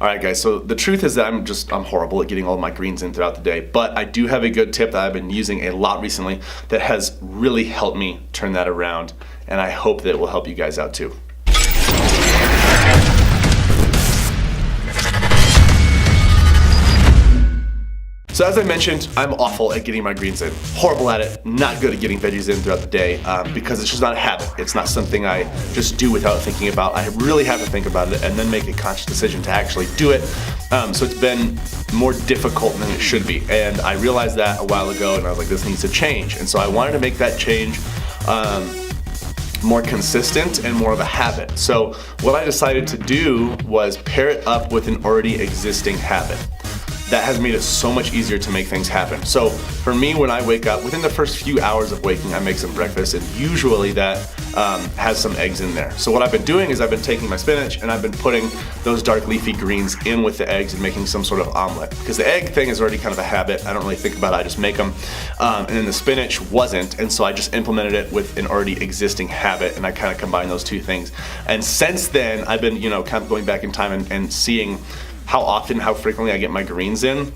All right, guys, so the truth is that I'm horrible at getting all of my greens in throughout the day, but I do have a good tip that I've been using a lot recently that has really helped me turn that around, and I hope that it will help you guys out too. So as I mentioned, I'm awful at getting my greens in. Horrible at it, not good at getting veggies in throughout the day because it's just not a habit. It's not something I just do without thinking about. I really have to think about it and then make a conscious decision to actually do it. So it's been more difficult than it should be. And I realized that a while ago and I was like, this needs to change. And so I wanted to make that change more consistent and more of a habit. So what I decided to do was pair it up with an already existing habit. That has made it so much easier to make things happen. So for me, when I wake up, within the first few hours of waking, I make some breakfast, and usually that has some eggs in there. So what I've been doing is I've been taking my spinach and I've been putting those dark leafy greens in with the eggs and making some sort of omelet. Because the egg thing is already kind of a habit. I don't really think about it, I just make them. And then the spinach wasn't, and so I just implemented it with an already existing habit, and I kind of combine those two things. And since then, I've been, kind of going back in time and seeing how frequently I get my greens in.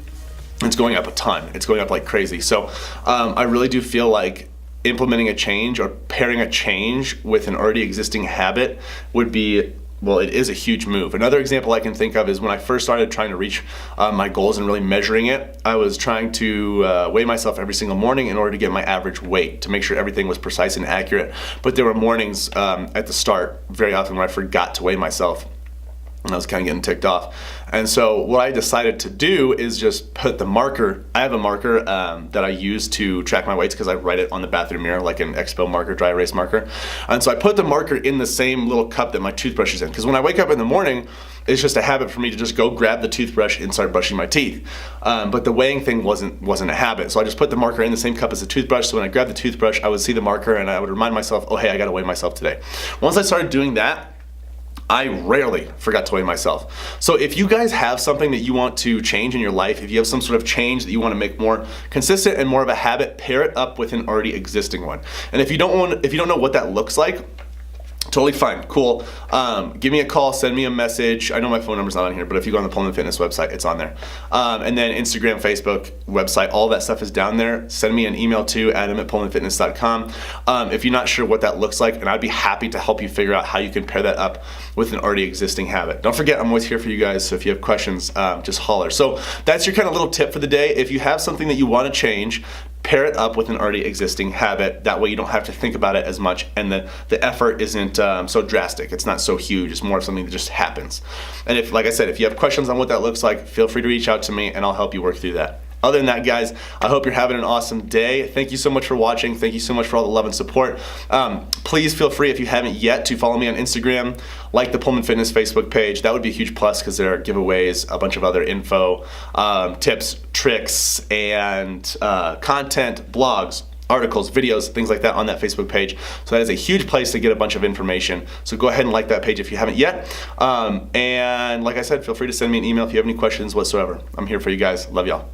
It's going up a ton. It's going up like crazy. So I really do feel like implementing a change or pairing a change with an already existing habit would be, well, it is a huge move. Another example I can think of is when I first started trying to reach my goals and really measuring it, I was trying to weigh myself every single morning in order to get my average weight, to make sure everything was precise and accurate. But there were mornings at the start, very often, where I forgot to weigh myself. And I was kind of getting ticked off. And so what I decided to do is just put the marker. I have a marker that I use to track my weights because I write it on the bathroom mirror like an Expo marker, dry erase marker. And so I put the marker in the same little cup that my toothbrush is in. Because when I wake up in the morning, it's just a habit for me to just go grab the toothbrush and start brushing my teeth. But the weighing thing wasn't a habit. So I just put the marker in the same cup as the toothbrush. So when I grabbed the toothbrush, I would see the marker and I would remind myself, oh hey, I gotta weigh myself today. Once I started doing that, I rarely forgot to weigh myself. So if you guys have something that you want to change in your life, if you have some sort of change that you want to make more consistent and more of a habit, pair it up with an already existing one. And if you don't know what that looks like, totally fine, cool. Give me a call, send me a message. I know my phone number's not on here, but if you go on the Poehlmann Fitness website, it's on there. And then Instagram, Facebook, website, all that stuff is down there. Send me an email to adam@poehlmannfitness.com if you're not sure what that looks like, and I'd be happy to help you figure out how you can pair that up with an already existing habit. Don't forget, I'm always here for you guys, so if you have questions, just holler. So that's your kind of little tip for the day. If you have something that you want to change, pair it up with an already existing habit. That way you don't have to think about it as much, and the effort isn't so drastic. It's not so huge. It's more of something that just happens. And if, like I said, if you have questions on what that looks like, feel free to reach out to me and I'll help you work through that. Other than that, guys, I hope you're having an awesome day. Thank you so much for watching. Thank you so much for all the love and support. Please feel free, if you haven't yet, to follow me on Instagram, like the Poehlmann Fitness Facebook page. That would be a huge plus because there are giveaways, a bunch of other info, tips, tricks, and content, blogs, articles, videos, things like that on that Facebook page. So that is a huge place to get a bunch of information. So go ahead and like that page if you haven't yet. And like I said, feel free to send me an email if you have any questions whatsoever. I'm here for you guys. Love y'all.